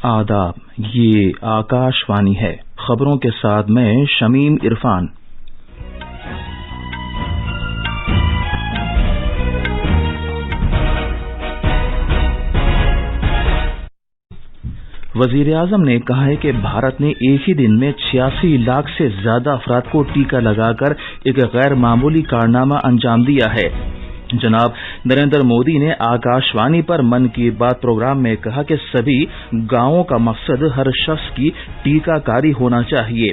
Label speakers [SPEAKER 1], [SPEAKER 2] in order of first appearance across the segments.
[SPEAKER 1] آداب، یہ آکاشوانی ہے۔ خبروں کے ساتھ میں شمیم عرفان۔ وزیر اعظم نے کہا ہے کہ بھارت نے ایک ہی دن میں 86 لاکھ سے زیادہ افراد کو ٹیکہ لگا کر ایک غیر معمولی کارنامہ انجام دیا ہے۔ جناب نریندر مودی نے آکاشوانی پر من کی بات پروگرام میں کہا کہ سبھی گاؤں کا مقصد ہر شخص کی ٹیکہ کاری ہونا چاہیے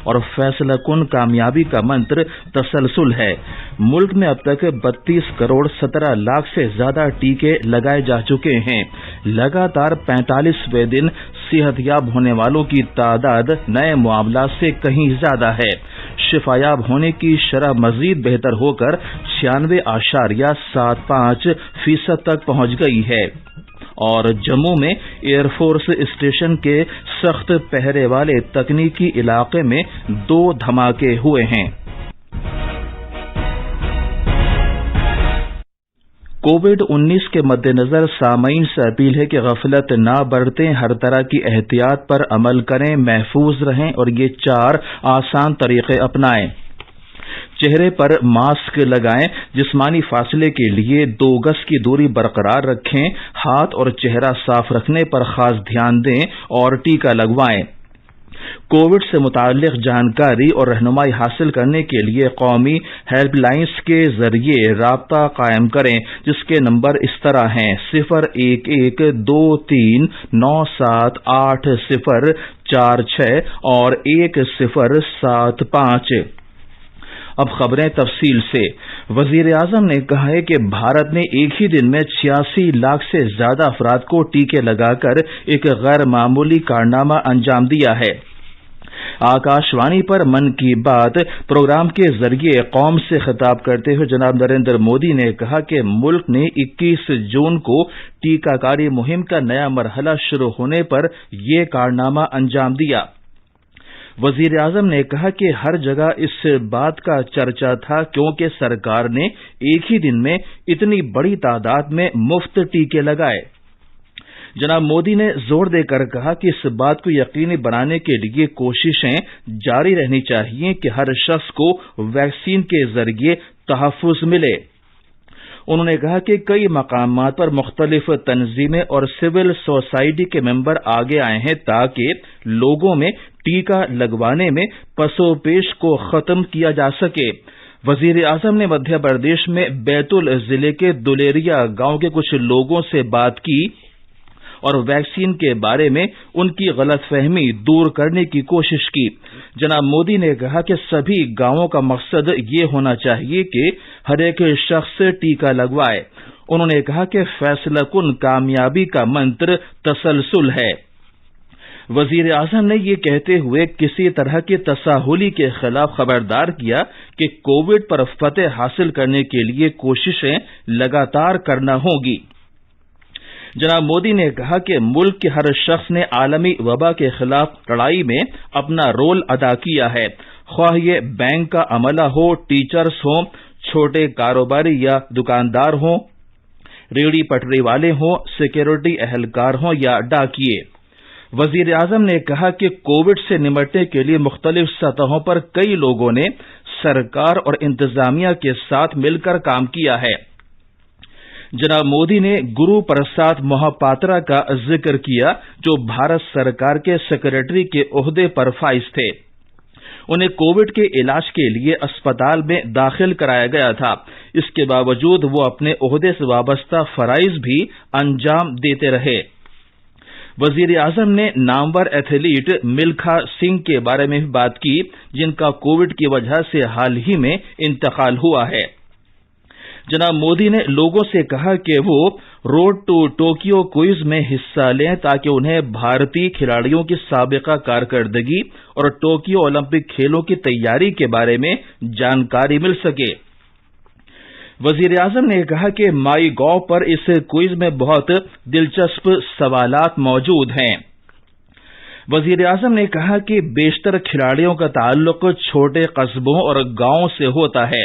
[SPEAKER 1] اور فیصلہ کن کامیابی کا منتر تسلسل ہے۔ ملک میں اب تک 32 کروڑ 17 لاکھ سے زیادہ ٹیکے لگائے جا چکے ہیں۔ لگاتار 45ویں دن صحت یاب ہونے والوں کی تعداد نئے معاملات سے کہیں زیادہ ہے۔ شفا یاب ہونے کی شرح مزید بہتر ہو کر 96.75% تک پہنچ گئی ہے اور جموں میں ایئر فورس اسٹیشن کے سخت پہرے والے تکنیکی علاقے میں 2 دھماکے ہوئے ہیں۔ کووڈ-19 کے مد نظر سامعین سے اپیل ہے کہ غفلت نہ برتیں، ہر طرح کی احتیاط پر عمل کریں، محفوظ رہیں اور یہ 4 آسان طریقے اپنائیں۔ چہرے پر ماسک لگائیں، جسمانی فاصلے کے لیے 2 گز کی دوری برقرار رکھیں، ہاتھ اور چہرہ صاف رکھنے پر خاص دھیان دیں اور ٹیکہ لگوائیں۔ کووڈ سے متعلق جانکاری اور رہنمائی حاصل کرنے کے لیے قومی ہیلپ لائنز کے ذریعے رابطہ قائم کریں، جس کے نمبر اس طرح ہیں 01123978046 اور 1075۔ اب خبریں تفصیل سے۔ وزیر اعظم نے کہا ہے کہ بھارت نے ایک ہی دن میں 86 لاکھ سے زیادہ افراد کو ٹیکے لگا کر ایک غیر معمولی کارنامہ انجام دیا ہے۔ آکاشوانی پر من کی بات پروگرام کے ذریعے قوم سے خطاب کرتے ہوئے جناب نریندر مودی نے کہا کہ ملک نے 21 جون کو ٹیکہ کاری مہم کا نیا مرحلہ شروع ہونے پر یہ کارنامہ انجام دیا۔ وزیر اعظم نے کہا کہ ہر جگہ اس بات کا چرچا تھا کیونکہ سرکار نے ایک ہی دن میں اتنی بڑی تعداد میں مفت ٹیکے لگائے۔ جناب مودی نے زور دے کر کہا کہ اس بات کو یقینی بنانے کے لیے کوششیں جاری رہنی چاہیے کہ ہر شخص کو ویکسین کے ذریعے تحفظ ملے۔ انہوں نے کہا کہ کئی مقامات پر مختلف تنظیمیں اور سول سوسائٹی کے ممبر آگے آئے ہیں تاکہ لوگوں میں ٹیکہ لگوانے میں پس و پیش کو ختم کیا جا سکے۔ وزیر اعظم نے مدھیہ پردیش میں بیتول ضلع کے دلیریا گاؤں کے کچھ لوگوں سے بات کی اور ویکسین کے بارے میں ان کی غلط فہمی دور کرنے کی کوشش کی۔ جناب مودی نے کہا کہ سبھی گاؤں کا مقصد یہ ہونا چاہیے کہ ہر ایک شخص ٹیکہ لگوائے۔ انہوں نے کہا کہ فیصلہ کن کامیابی کا منتر تسلسل ہے۔ وزیر اعظم نے یہ کہتے ہوئے کسی طرح کی تساہلی کے خلاف خبردار کیا کہ کووڈ پر فتح حاصل کرنے کے لیے کوششیں لگاتار کرنا ہوں گی۔ جناب مودی نے کہا کہ ملک کے ہر شخص نے عالمی وبا کے خلاف لڑائی میں اپنا رول ادا کیا ہے، خواہ یہ بینک کا عملہ ہو، ٹیچرز ہوں، چھوٹے کاروباری یا دکاندار ہوں، ریڑھی پٹری والے ہوں، سیکورٹی اہلکار ہوں یا ڈاکیے۔ وزیر اعظم نے کہا کہ کووڈ سے نمٹنے کے لیے مختلف سطحوں پر کئی لوگوں نے سرکار اور انتظامیہ کے ساتھ مل کر کام کیا ہے۔ جناب مودی نے گرو پرساد موہاپاترا کا ذکر کیا جو بھارت سرکار کے سیکریٹری کے عہدے پر فائز تھے۔ انہیں کووڈ کے علاج کے لیے اسپتال میں داخل کرایا گیا تھا۔ اس کے باوجود وہ اپنے عہدے سے وابستہ فرائض بھی انجام دیتے رہے۔ وزیر اعظم نے نامور ایتھلیٹ ملکھا سنگھ کے بارے میں بھی بات کی جن کا کووڈ کی وجہ سے حال ہی میں انتقال ہوا ہے۔ جناب مودی نے لوگوں سے کہا کہ وہ روڈ ٹو ٹوکیو کوئز میں حصہ لیں تاکہ انہیں بھارتی کھلاڑیوں کی سابقہ کارکردگی اور ٹوکیو اولمپک کھیلوں کی تیاری کے بارے میں جانکاری مل سکے۔ وزیر اعظم نے کہا کہ مائی گو پر اس کوئز میں بہت دلچسپ سوالات موجود ہیں۔ وزیر اعظم نے کہا کہ بیشتر کھلاڑیوں کا تعلق چھوٹے قصبوں اور گاؤں سے ہوتا ہے۔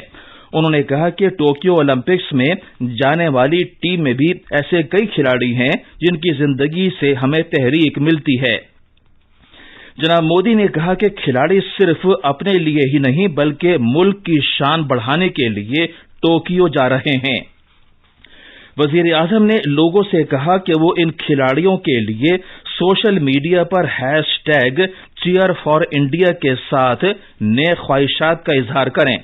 [SPEAKER 1] انہوں نے کہا کہ ٹوکیو اولمپکس میں جانے والی ٹیم میں بھی ایسے کئی کھلاڑی ہیں جن کی زندگی سے ہمیں تحریک ملتی ہے۔ جناب مودی نے کہا کہ کھلاڑی صرف اپنے لیے ہی نہیں بلکہ ملک کی شان بڑھانے کے لیے ٹوکیو جا رہے ہیں۔ وزیر اعظم نے لوگوں سے کہا کہ وہ ان کھلاڑیوں کے لیے سوشل میڈیا پر #cheer4India کے ساتھ نیک خواہشات کا اظہار کریں۔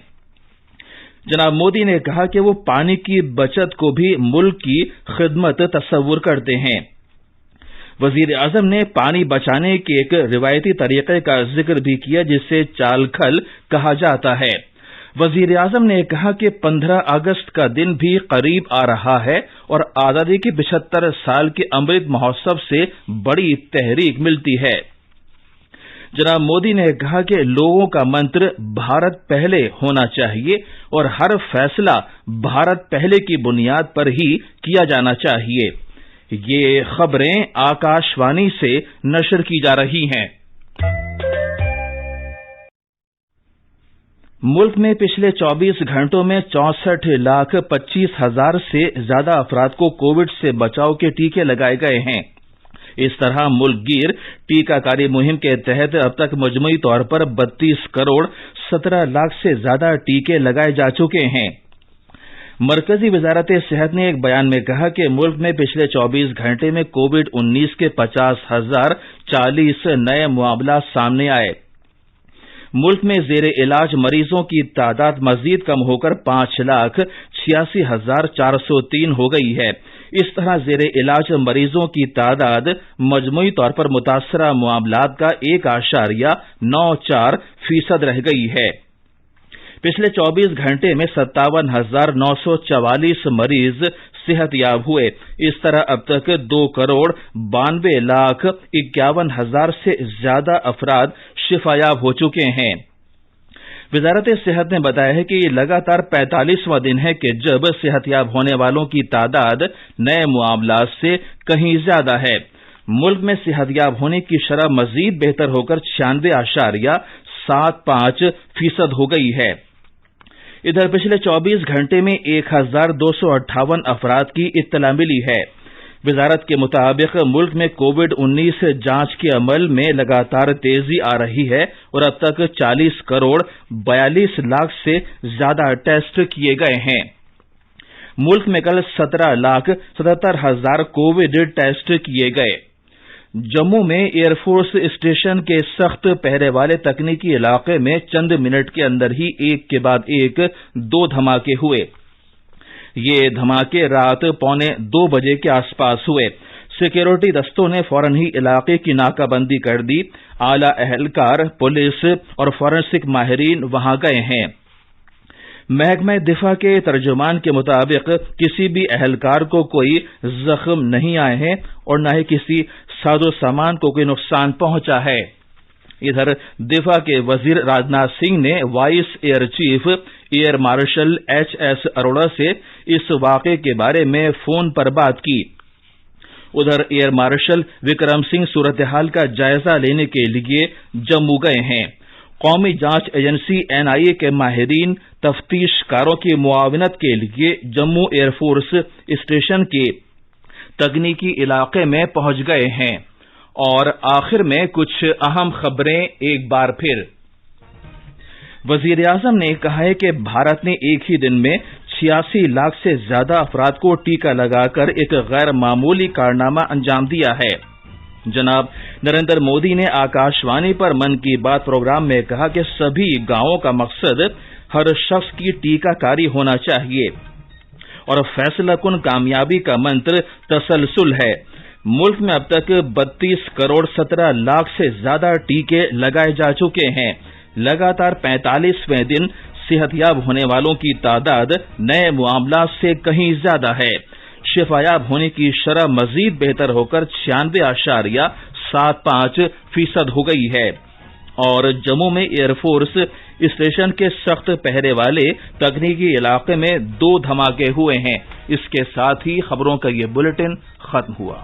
[SPEAKER 1] جناب مودی نے کہا کہ وہ پانی کی بچت کو بھی ملک کی خدمت تصور کرتے ہیں۔ وزیر اعظم نے پانی بچانے کے ایک روایتی طریقے کا ذکر بھی کیا جسے چال کھل کہا جاتا ہے۔ وزیر اعظم نے کہا کہ 15 اگست کا دن بھی قریب آ رہا ہے اور آزادی کے 75 سال کے امرت مہوتسو سے بڑی تحریک ملتی ہے۔ جناب مودی نے کہا کہ لوگوں کا منتر بھارت پہلے ہونا چاہیے اور ہر فیصلہ بھارت پہلے کی بنیاد پر ہی کیا جانا چاہیے۔ یہ خبریں آکاش وانی سے نشر کی جا رہی ہیں۔ ملک میں پچھلے 24 گھنٹوں میں 64,25,000 سے زیادہ افراد کو کووڈ سے بچاؤ کے ٹیکے لگائے گئے ہیں۔ اس طرح ملک گیر ٹیکہ کاری مہم کے تحت اب تک مجموعی طور پر 32 کروڑ 17 لاکھ سے زیادہ ٹیکے لگائے جا چکے ہیں۔ مرکزی وزارت صحت نے ایک بیان میں کہا کہ ملک میں پچھلے 24 گھنٹے میں کووڈ-19 کے 50,040 نئے معاملات سامنے آئے۔ ملک میں زیر علاج مریضوں کی تعداد مزید کم ہو کر 5,86,403 ہو گئی ہے۔ اس طرح زیر علاج مریضوں کی تعداد مجموعی طور پر متاثرہ معاملات کا 1.94% رہ گئی ہے۔ پچھلے 24 گھنٹے میں 57,944 مریض صحت یاب ہوئے۔ اس طرح اب تک 2,92,51,000 سے زیادہ افراد شفا یاب ہو چکے ہیں۔ وزارت صحت نے بتایا ہے کہ یہ لگاتار 45واں دن ہے کہ جب صحت یاب ہونے والوں کی تعداد نئے معاملات سے کہیں زیادہ ہے۔ ملک میں صحت یاب ہونے کی شرح مزید بہتر ہو کر 96.75% ہو گئی ہے۔ ادھر پچھلے 24 گھنٹے میں 1,258 افراد کی اطلاع ملی ہے۔ وزارت کے مطابق ملک میں کووڈ-19 جانچ کے عمل میں لگاتار تیزی آ رہی ہے اور اب تک 40 کروڑ 42 لاکھ سے زیادہ ٹیسٹ کیے گئے ہیں۔ ملک میں کل 17,77,000 کووڈ ٹیسٹ کیے گئے۔ جموں میں ایئر فورس اسٹیشن کے سخت پہرے والے تکنیکی علاقے میں چند منٹ کے اندر ہی ایک کے بعد ایک 2 دھماکے ہوئے۔ یہ دھماکے رات 1:45 بجے کے آس پاس ہوئے۔ سیکورٹی دستوں نے فوراً ہی علاقے کی ناکہ بندی کر دی۔ اعلی اہلکار، پولیس اور فورنسک ماہرین وہاں گئے ہیں۔ محکمہ دفاع کے ترجمان کے مطابق کسی بھی اہلکار کو کوئی زخم نہیں آئے ہیں اور نہ ہی کسی ساز و سامان کو کوئی نقصان پہنچا ہے۔ ادھر دفاع کے وزیر راجناتھ سنگھ نے vice air chief air marshal HS Arora سے اس واقعے کے بارے میں فون پر بات کی۔ ادھر ایئر مارشل وکرم سنگھ صورتحال کا جائزہ لینے کے لیے جموں گئے ہیں۔ قومی جانچ ایجنسی NIA کے ماہرین تفتیش کاروں کی معاونت کے لیے جموں ایئر فورس اسٹیشن کے تکنیکی علاقے میں پہنچ گئے ہیں۔ اور آخر میں کچھ اہم خبریں ایک بار پھر۔ وزیر اعظم نے کہا ہے کہ بھارت نے ایک ہی دن میں 86 لاکھ سے زیادہ افراد کو ٹیکہ لگا کر ایک غیر معمولی کارنامہ انجام دیا ہے۔ جناب نریندر مودی نے آکاش وانی پر من کی بات پروگرام میں کہا کہ سبھی گاؤں کا مقصد ہر شخص کی ٹیکہ کاری ہونا چاہیے اور فیصلہ کن کامیابی کا منتر تسلسل ہے۔ ملک میں اب تک 32 کروڑ 17 لاکھ سے زیادہ ٹیکے لگائے جا چکے ہیں۔ لگاتار 45ویں دن صحت یاب ہونے والوں کی تعداد نئے معاملات سے کہیں زیادہ ہے۔ شفا یاب ہونے کی شرح مزید بہتر ہو کر 96.75% ہو گئی ہے۔ اور جموں میں ایئر فورس اسٹیشن کے سخت پہرے والے تکنیکی علاقے میں 2 دھماکے ہوئے ہیں۔ اس کے ساتھ ہی خبروں کا یہ بلیٹن ختم ہوا۔